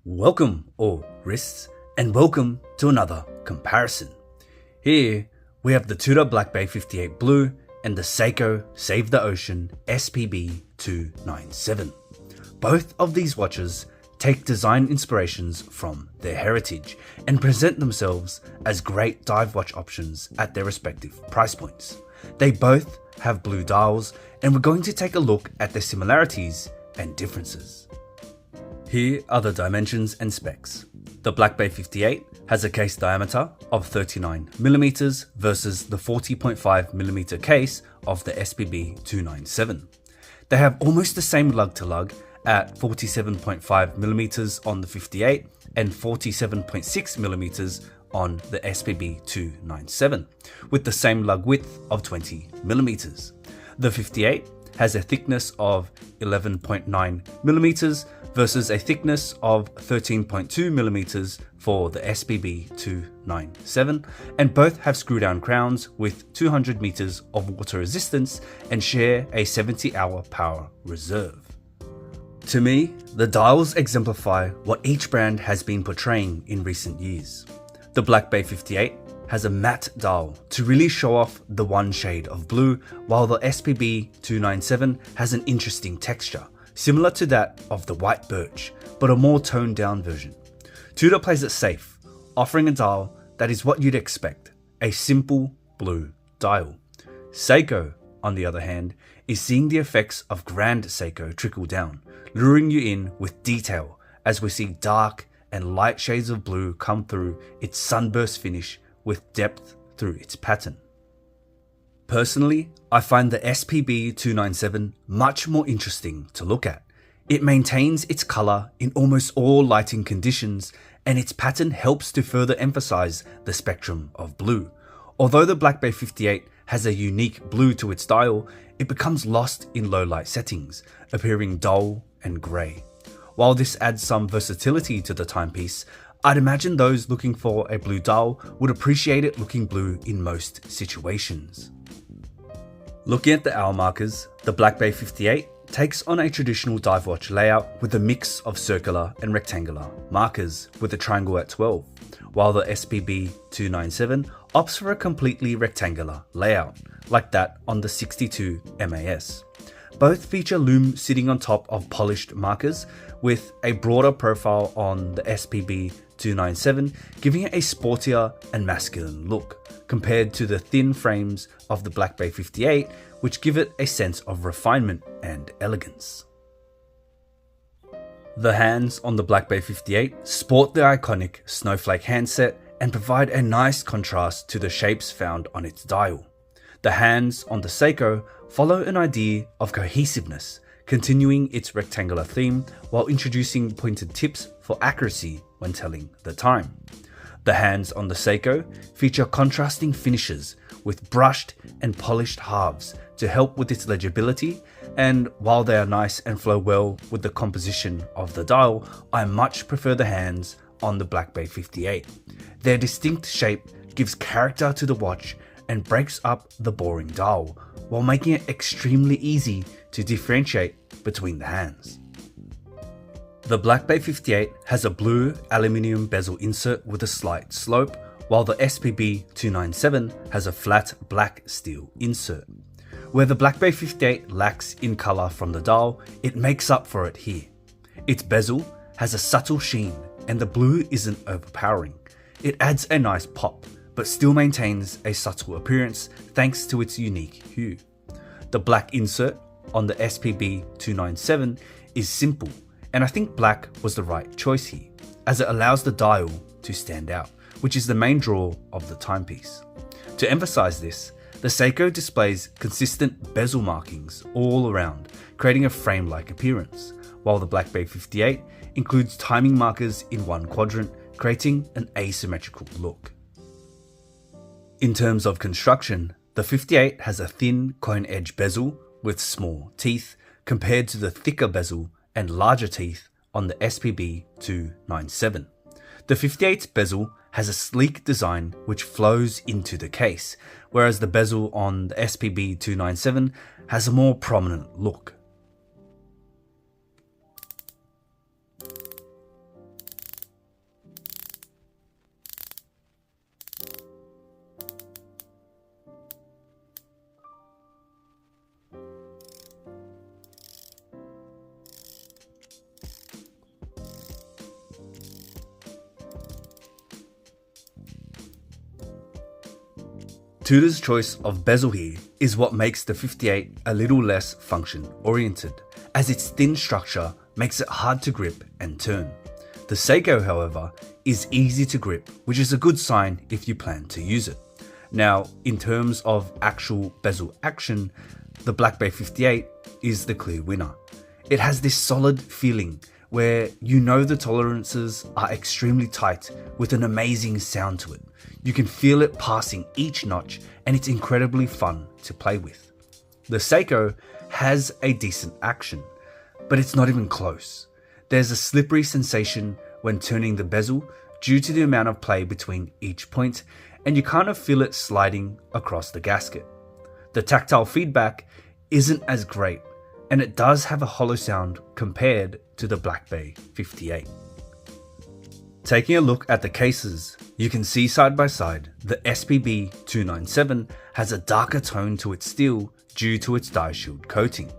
Welcome, all wrists, and welcome to another comparison. Here we have the Tudor Black Bay 58 Blue and the Seiko Save the Ocean SPB297. Both of these watches take design inspirations from their heritage and present themselves as great dive watch options at their respective price points. They both have blue dials, and we're going to take a look at their similarities and differences. Here are the dimensions and specs. The Black Bay 58 has a case diameter of 39mm versus the 40.5mm case of the SPB297. They have almost the same lug to lug at 47.5mm on the 58 and 47.6mm on the SPB297, with the same lug width of 20mm. The 58 has a thickness of 11.9mm versus a thickness of 13.2mm for the SPB297, and both have screw-down crowns with 200 meters of water resistance and share a 70-hour power reserve. To me, the dials exemplify what each brand has been portraying in recent years. The Black Bay 58 has a matte dial to really show off the one shade of blue, while the SPB297 has an interesting texture, similar to that of the white birch, but a more toned down version. Tudor plays it safe, offering a dial that is what you'd expect, a simple blue dial. Seiko, on the other hand, is seeing the effects of Grand Seiko trickle down, luring you in with detail as we see dark and light shades of blue come through its sunburst finish with depth through its pattern. Personally, I find the SPB297 much more interesting to look at. It maintains its colour in almost all lighting conditions, and its pattern helps to further emphasize the spectrum of blue. Although the Black Bay 58 has a unique blue to its dial, it becomes lost in low light settings, appearing dull and grey. While this adds some versatility to the timepiece, I'd imagine those looking for a blue dial would appreciate it looking blue in most situations. Looking at the hour markers, the Black Bay 58 takes on a traditional dive watch layout with a mix of circular and rectangular markers with a triangle at 12, while the SPB297 opts for a completely rectangular layout, like that on the 62 MAS. Both feature lume sitting on top of polished markers, with a broader profile on the SPB297, giving it a sportier and masculine look, compared to the thin frames of the Black Bay 58, which give it a sense of refinement and elegance. The hands on the Black Bay 58 sport the iconic snowflake handset and provide a nice contrast to the shapes found on its dial. The hands on the Seiko follow an idea of cohesiveness, continuing its rectangular theme while introducing pointed tips for accuracy when telling the time. The hands on the Seiko feature contrasting finishes with brushed and polished halves to help with its legibility, and while they are nice and flow well with the composition of the dial, I much prefer the hands on the Black Bay 58. Their distinct shape gives character to the watch and breaks up the boring dial, while making it extremely easy to differentiate between the hands. The Black Bay 58 has a blue aluminium bezel insert with a slight slope, while the SPB297 has a flat black steel insert. Where the Black Bay 58 lacks in colour from the dial, it makes up for it here. Its bezel has a subtle sheen, and the blue isn't overpowering. It adds a nice pop, but still maintains a subtle appearance thanks to its unique hue. The black insert on the SPB297 is simple, and I think black was the right choice here, as it allows the dial to stand out, which is the main draw of the timepiece. To emphasize this, the Seiko displays consistent bezel markings all around, creating a frame-like appearance, while the Black Bay 58 includes timing markers in one quadrant, creating an asymmetrical look. In terms of construction, the 58 has a thin cone edge bezel with small teeth, compared to the thicker bezel and larger teeth on the SPB297. The 58's bezel has a sleek design which flows into the case, whereas the bezel on the SPB297 has a more prominent look. Tudor's choice of bezel here is what makes the 58 a little less function oriented, as its thin structure makes it hard to grip and turn. The Seiko, however, is easy to grip, which is a good sign if you plan to use it. Now, in terms of actual bezel action, the Black Bay 58 is the clear winner. It has this solid feeling where you know the tolerances are extremely tight with an amazing sound to it. You can feel it passing each notch and it's incredibly fun to play with. The Seiko has a decent action, but it's not even close. There's a slippery sensation when turning the bezel due to the amount of play between each point, and you kind of feel it sliding across the gasket. The tactile feedback isn't as great, and it does have a hollow sound compared to the Black Bay 58. Taking a look at the cases, you can see side by side the SPB297 has a darker tone to its steel due to its dye shield coating.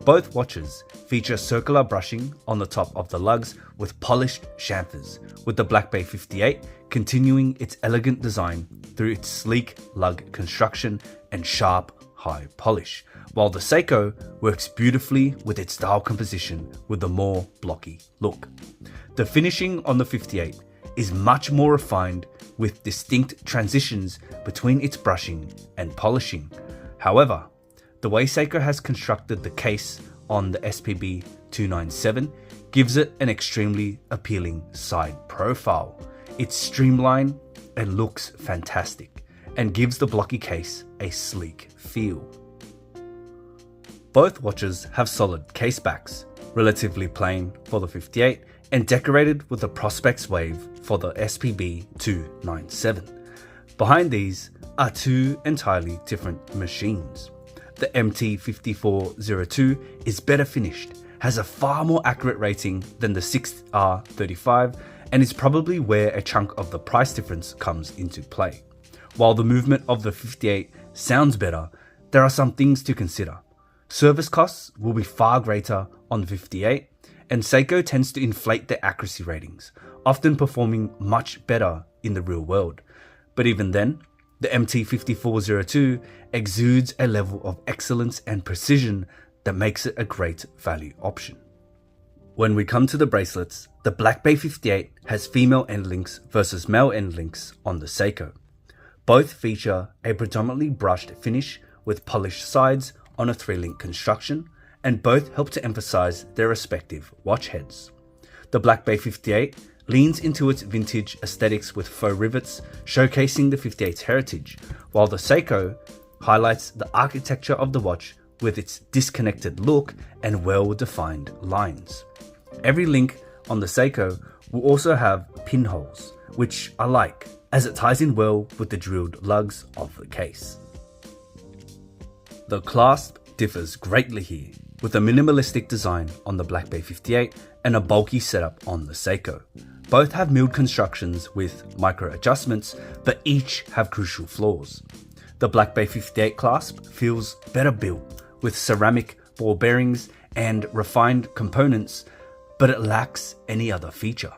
Both watches feature circular brushing on the top of the lugs with polished chamfers, with the Black Bay 58 continuing its elegant design through its sleek lug construction and sharp high polish, while the Seiko works beautifully with its style composition with a more blocky look. The finishing on the 58 is much more refined with distinct transitions between its brushing and polishing. However, the way Seiko has constructed the case on the SPB297 gives it an extremely appealing side profile. It's streamlined and looks fantastic, and gives the blocky case a sleek feel. Both watches have solid case backs, relatively plain for the 58 and decorated with a Prospex wave for the SPB297. Behind these are two entirely different machines. The MT5402 is better finished, has a far more accurate rating than the 6R35, and is probably where a chunk of the price difference comes into play. While the movement of the 58 sounds better, there are some things to consider. Service costs will be far greater on the 58, and Seiko tends to inflate their accuracy ratings, often performing much better in the real world. But even then, the MT5402 exudes a level of excellence and precision that makes it a great value option. When we come to the bracelets, the Black Bay 58 has female end links versus male end links on the Seiko. Both feature a predominantly brushed finish with polished sides on a 3-link construction, and both help to emphasize their respective watch heads. The Black Bay 58 leans into its vintage aesthetics with faux rivets, showcasing the 58's heritage, while the Seiko highlights the architecture of the watch with its disconnected look and well-defined lines. Every link on the Seiko will also have pinholes, which I like, as it ties in well with the drilled lugs of the case. The clasp differs greatly here, with a minimalistic design on the Black Bay 58 and a bulky setup on the Seiko. Both have milled constructions with micro adjustments, but each have crucial flaws. The Black Bay 58 clasp feels better built, with ceramic ball bearings and refined components, but it lacks any other feature.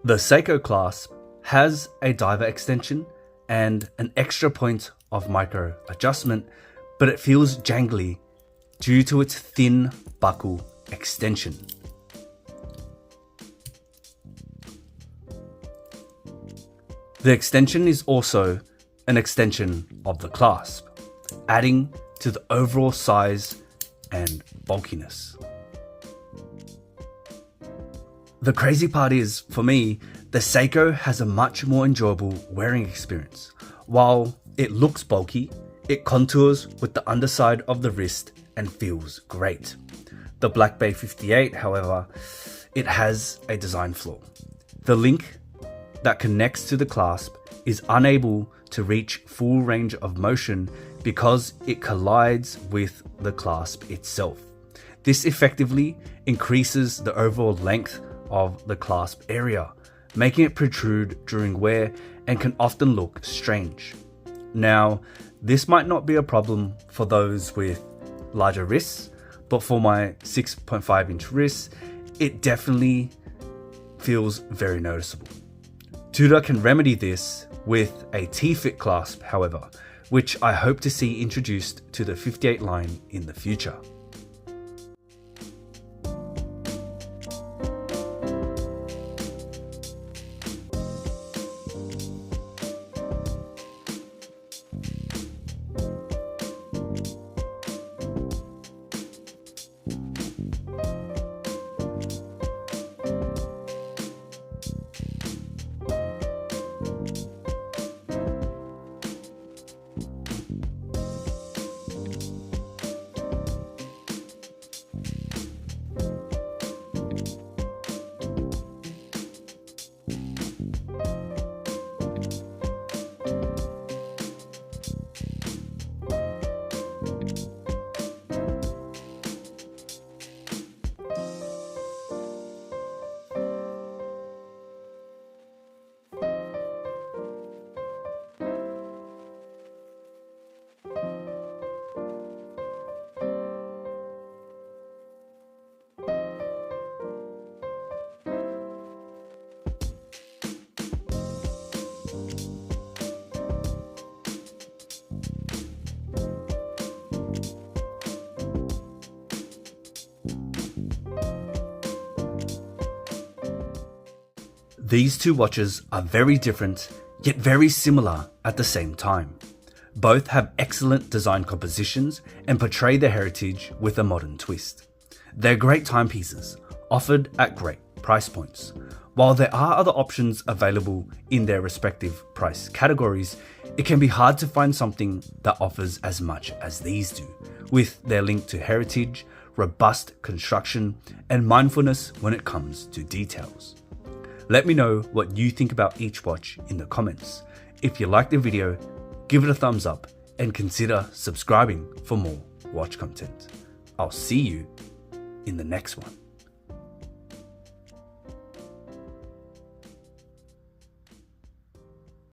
The Seiko clasp has a diver extension and an extra point of micro adjustment, but it feels jangly due to its thin buckle extension. The extension is also an extension of the clasp, adding to the overall size and bulkiness. The crazy part is, for me, the Seiko has a much more enjoyable wearing experience. While it looks bulky, it contours with the underside of the wrist and feels great. The Black Bay 58, however, it has a design flaw. The link that connects to the clasp is unable to reach full range of motion because it collides with the clasp itself. This effectively increases the overall length of the clasp area, making it protrude during wear and can often look strange. Now, this might not be a problem for those with larger wrists, but for my 6.5 inch wrists, it definitely feels very noticeable. Tudor can remedy this with a T-fit clasp, however, which I hope to see introduced to the 58 line in the future. These two watches are very different, yet very similar at the same time. Both have excellent design compositions and portray their heritage with a modern twist. They're great timepieces, offered at great price points. While there are other options available in their respective price categories, it can be hard to find something that offers as much as these do, with their link to heritage, robust construction, and mindfulness when it comes to details. Let me know what you think about each watch in the comments. If you liked the video, give it a thumbs up and consider subscribing for more watch content. I'll see you in the next one.